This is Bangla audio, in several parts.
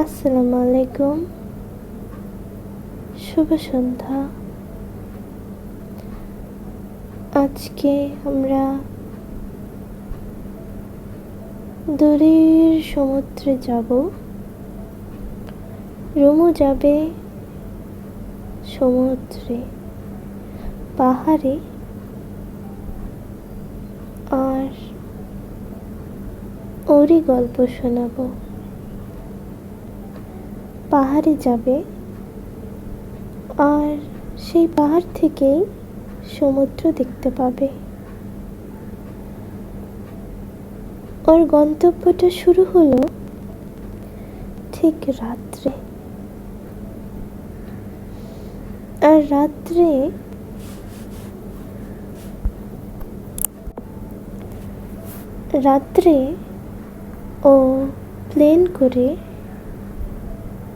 আসসালামু আলাইকুম। শুভ সন্ধ্যা। আজকে আমরা দূরের সমুদ্রে যাব। রুমু যাবে সমুদ্রে, পাহাড়ে, আর ওরই গল্প শোনাবো। পাহাড়ে যাবে আর সেই পাহাড় থেকেই সমুদ্র দেখতে পাবে। ওর গন্তব্যটা শুরু হলো ঠিক রাত্রে। আর রাত্রে ও প্লেন করে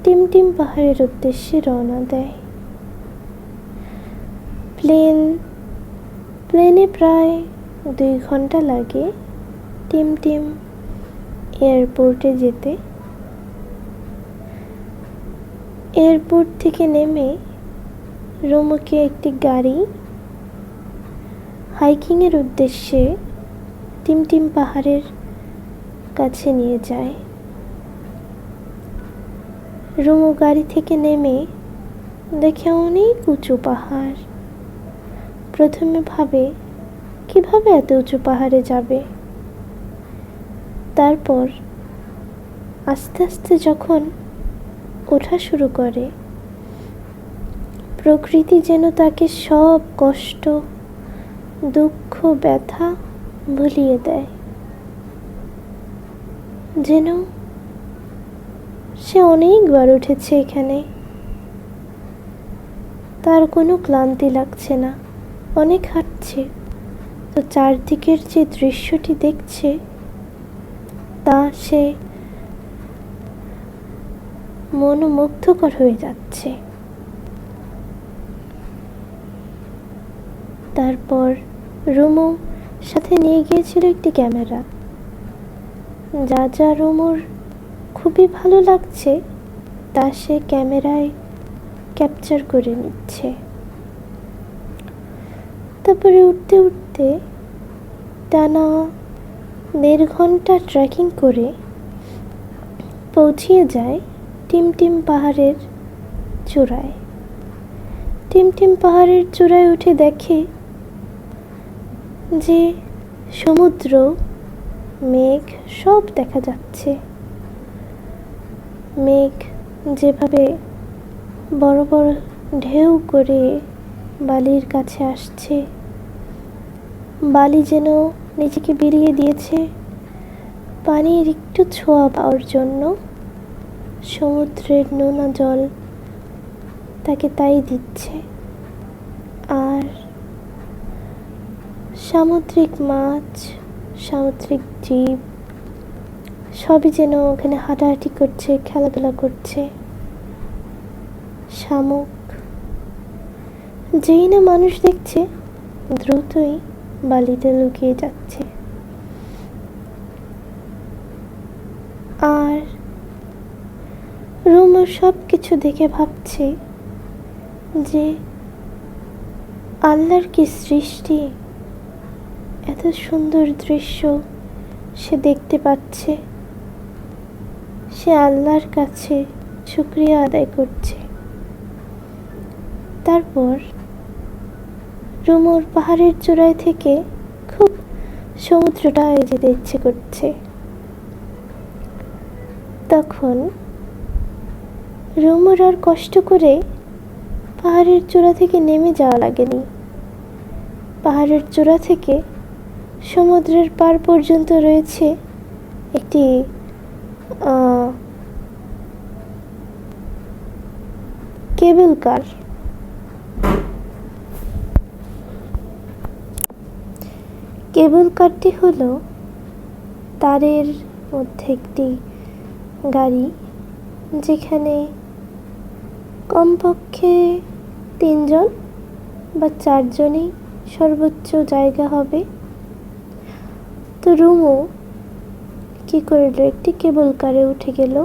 টিমটিম পাহাড়ের উদ্দেশ্যে রওনা দেয়। প্লেনে প্রায় 2 ঘন্টা লাগে টিমটিম এয়ারপোর্টে যেতে। এয়ারপোর্ট থেকে নেমে রুমুকে একটি গাড়ি হাইকিংয়ের উদ্দেশ্যে টিমটিম পাহাড়ের কাছে নিয়ে যায়। রুমু গাড়ি থেকে নেমে দেখে অনেক উঁচু পাহাড়। প্রথমে ভাবে কিভাবে এত উঁচু পাহাড়ে যাবে। তারপর আস্তে আস্তে যখন ওঠা শুরু করে, প্রকৃতি যেন তাকে সব কষ্ট, দুঃখ, ব্যথা ভুলিয়ে দেয়। যেন সে অনেকবার উঠেছে এখানে, তার কোনো ক্লান্তি লাগছে না। অনেক হাঁটছে, তো চারদিকের যে দৃশ্যটি দেখছে তা সে মনোমুগ্ধকর হয়ে যাচ্ছে। তারপর রুমু সাথে নিয়ে গিয়েছিল একটি ক্যামেরা। যা রুমুর খুবই ভালো লাগছে তা সে ক্যামেরায় ক্যাপচার করে নিচ্ছে। তারপরে উঠতে উঠতে টানা 1.5 ঘন্টা ট্রেকিং করে পৌঁছিয়ে যায় টিমটিম পাহাড়ের চূড়ায়। টিমটিম পাহাড়ের চূড়ায় উঠে দেখে যে সমুদ্র, মেঘ সব দেখা যাচ্ছে। মেঘ যেভাবে বড় বড় ঢেউ করে বালির কাছে আসছে, বালি যেন নিজেকে বিলিয়ে দিয়েছে পানির একটু ছোঁয়া পাওয়ার জন্য। সমুদ্রের নোনা জল তাকে তাই দিচ্ছে। আর সামুদ্রিক মাছ, সামুদ্রিক জীব সবই যেন ওখানে হাঁটাহাঁটি করছে, খেলাধুলা করছে। শামুক, যেই না মানুষ দেখছে দ্রুতই বালিতে লুকিয়ে যাচ্ছে। আর রুমু সব কিছু দেখে ভাবছে যে আল্লাহর কি সৃষ্টি, এত সুন্দর দৃশ্য সে দেখতে পাচ্ছে। সে আল্লাহর কাছে শুকরিয়া আদায় করছে। তারপর রুমুর পাহাড়ের চূড়ায় থেকে খুব সমুদ্রটা যেতে ইচ্ছে করছে। তখন রুমুর আর কষ্ট করে পাহাড়ের চূড়া থেকে নেমে যাওয়া লাগেনি। পাহাড়ের চূড়া থেকে সমুদ্রের পার পর্যন্ত রয়েছে একটি কেবল কার। কেবল কারটি হলো তারের মধ্যে একটি গাড়ি, যেখানে কমপক্ষে 3 জন বা 4 জনই সর্বোচ্চ জায়গা হবে। তো রুমু কি করলো, একটি কেবল কারে উঠে গেল।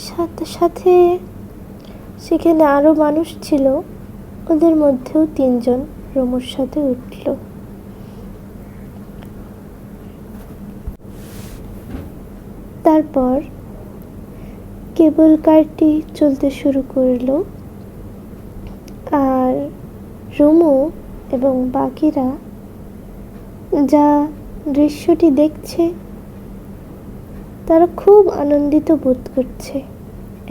সাথে সাথে সেখানে আরো মানুষ ছিল, ওদের মধ্যেও 3জন রুমুর সাথে উঠল। তারপর কেবল কারটি চলতে শুরু করলো, আর রুমু এবং বাকিরা যা দৃশ্যটি দেখছে তারা খুব আনন্দিত বোধ করছে।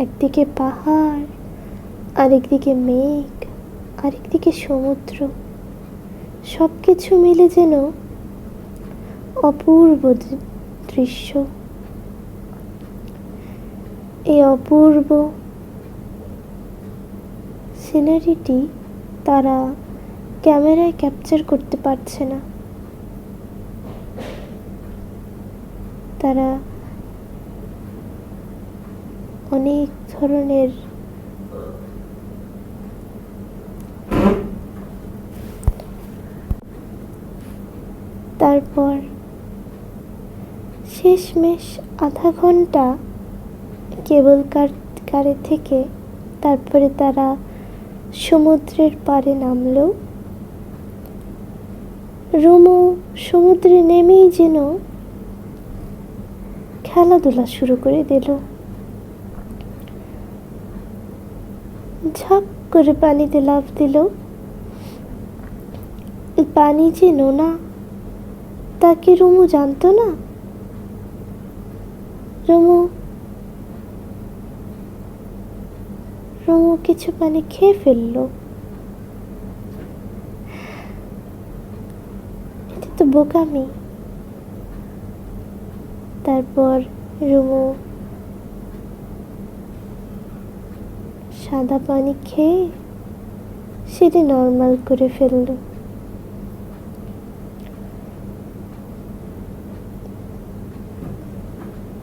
একদিকে পাহাড়, আরেকদিকে মেঘ, আরেকদিকে সমুদ্র, সব কিছু মিলে যেন অপূর্ব দৃশ্য। এই অপূর্ব সিনারিটি তারা ক্যামেরায় ক্যাপচার করতে পারছে না। তারা অনেক ধরনের তারপর শেষমেশ আধা ঘন্টা কেবল কারে থেকে তারপরে তারা সমুদ্রের পাড়ে নামলো। রুমু সমুদ্রে নেমেই যেন খেলাধুলা শুরু করে দিল। ঝাপ করে পানিতে লাফ দিল। পানি যে নোনা তা কি রুমু জানতো না? রুমু কিছু পানি খেয়ে ফেললো। এটা তো বোকামি। তারপর রুমু সাদা পানি খেয়ে সেটা নর্মাল করে ফেললো।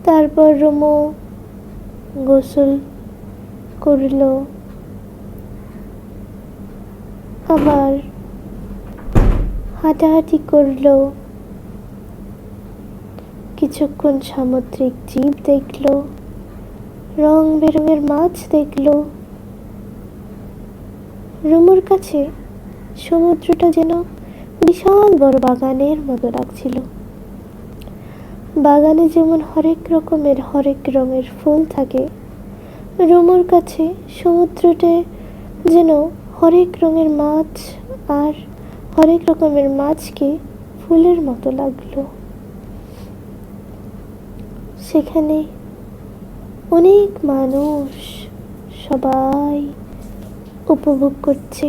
তারপর রুমু গোসল করলো, আবার হাঁটাহাঁটি করলো, কিছুক্ষণ সামুদ্রিক জীব দেখলো, রং বেরঙের মাছ দেখলো। রুমুর কাছে সমুদ্রটা যেন বিশাল বড় বাগানের মতো লাগছিল। বাগানে যেমন হরেক রকমের হরেক রঙের ফুল থাকে, রুমুর কাছে সমুদ্রটা যেন হরেক রঙের মাছ আর হরেক রকমের মাছকে ফুলের মতো লাগলো। সেখানে অনেক মানুষ সবাই উপভোগ করছে।